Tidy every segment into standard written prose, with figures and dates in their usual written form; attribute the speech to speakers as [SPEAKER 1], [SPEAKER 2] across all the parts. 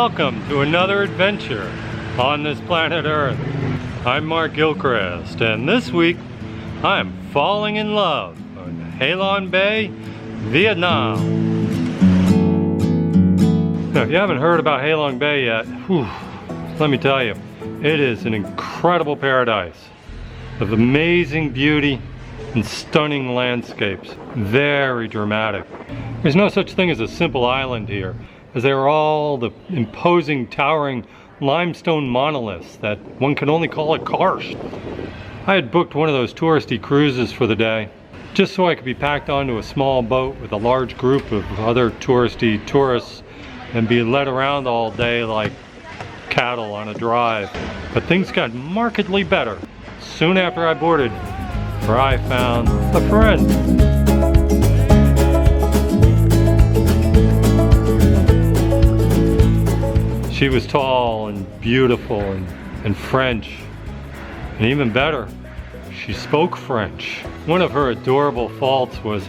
[SPEAKER 1] welcome to another adventure on this planet Earth. I'm Mark Gilchrist, and this week I'm falling in love in Ha Long Bay, Vietnam. Now, if you haven't heard about Ha Long Bay yet, let me tell you, it is an incredible paradise of amazing beauty and stunning landscapes. Very dramatic. There's no such thing as a simple island here, as they are all the imposing, towering limestone monoliths that one can only call a karst. I had booked one of those touristy cruises for the day, just so I could be packed onto a small boat with a large group of other touristy tourists and be led around all day like cattle on a drive. But things got markedly better soon after I boarded, where I found a friend. She was tall and beautiful and French, and even better, she spoke French. One of her adorable faults was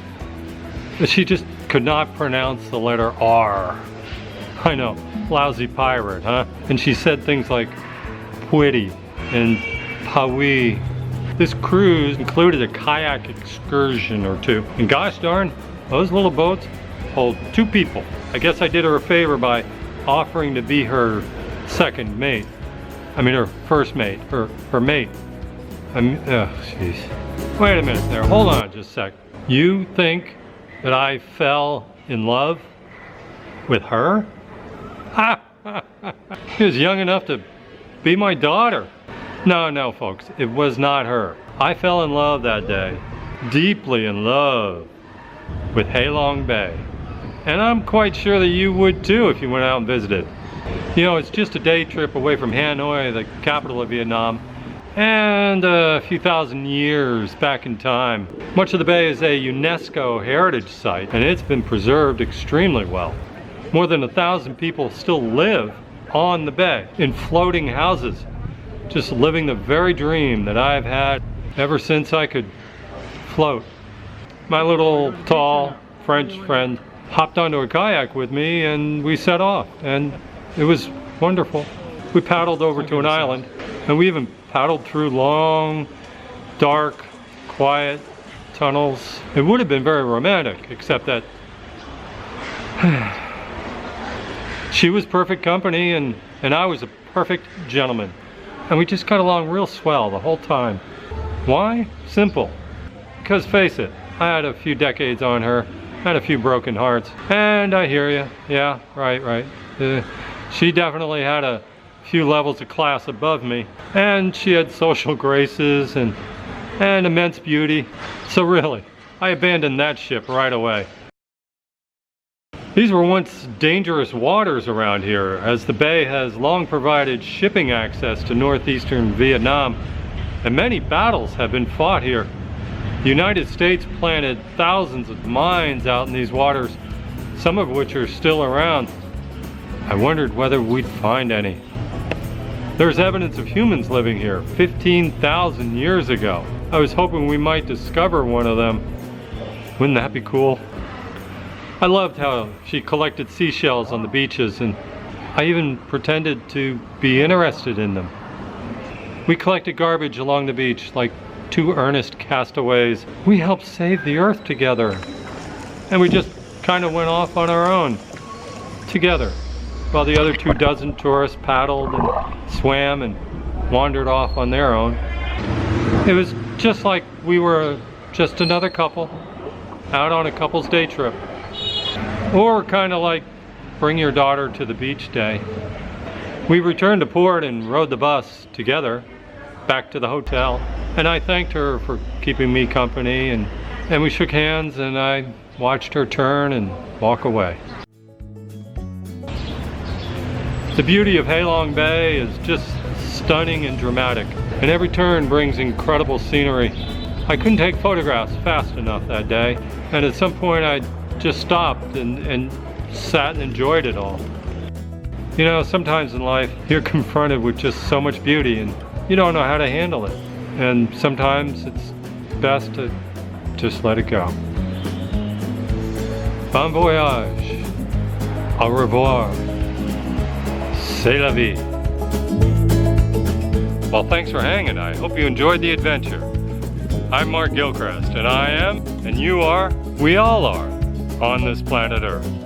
[SPEAKER 1] that she just could not pronounce the letter R. I know, lousy pirate, huh? And she said things like "pwitty" and "pawi." This cruise included a kayak excursion or two, and gosh darn, those little boats hold 2 people. I guess I did her a favor by offering to be her second mate. I mean her first mate, her mate. Oh jeez. Wait a minute there, hold on just a sec. You think that I fell in love with her? She was young enough to be my daughter. No folks, it was not her. I fell in love that day, deeply in love with Ha Long Bay. And I'm quite sure that you would too if you went out and visited. You know, it's just a day trip away from Hanoi, the capital of Vietnam, and a few thousand years back in time. Much of the bay is a UNESCO heritage site, and it's been preserved extremely well. More than 1,000 people still live on the bay in floating houses, just living the very dream that I've had ever since I could float. My little tall French friend hopped onto a kayak with me and we set off, and it was wonderful. We paddled over to an island, and we even paddled through long, dark, quiet tunnels. It would have been very romantic, except that she was perfect company and I was a perfect gentleman. And we just got along real swell the whole time. Why? Simple. Because face it, I had a few decades on her, had a few broken hearts, and I hear you. Yeah, right. She definitely had a few levels of class above me, and she had social graces and immense beauty. So really, I abandoned that ship right away. These were once dangerous waters around here, as the bay has long provided shipping access to northeastern Vietnam, and many battles have been fought here. The United States planted thousands of mines out in these waters, some of which are still around. I wondered whether we'd find any. There's evidence of humans living here 15,000 years ago. I was hoping we might discover one of them. Wouldn't that be cool? I loved how she collected seashells on the beaches, and I even pretended to be interested in them. We collected garbage along the beach like 2 earnest castaways. We helped save the earth together, and we just kind of went off on our own together, while the other 24 tourists paddled and swam and wandered off on their own. It was just like we were just another couple out on a couple's day trip, or kind of like bring your daughter to the beach day. We returned to port and rode the bus together back to the hotel, and I thanked her for keeping me company, and we shook hands, and I watched her turn and walk away. The beauty of Ha Long Bay is just stunning and dramatic, and every turn brings incredible scenery. I couldn't take photographs fast enough that day, and at some point I just stopped and sat and enjoyed it all. You know, sometimes in life you're confronted with just so much beauty and you don't know how to handle it. And sometimes it's best to just let it go. Bon voyage. Au revoir. C'est la vie. Well, thanks for hanging. I hope you enjoyed the adventure. I'm Mark Gilchrist, and I am, and you are, we all are, on this planet Earth.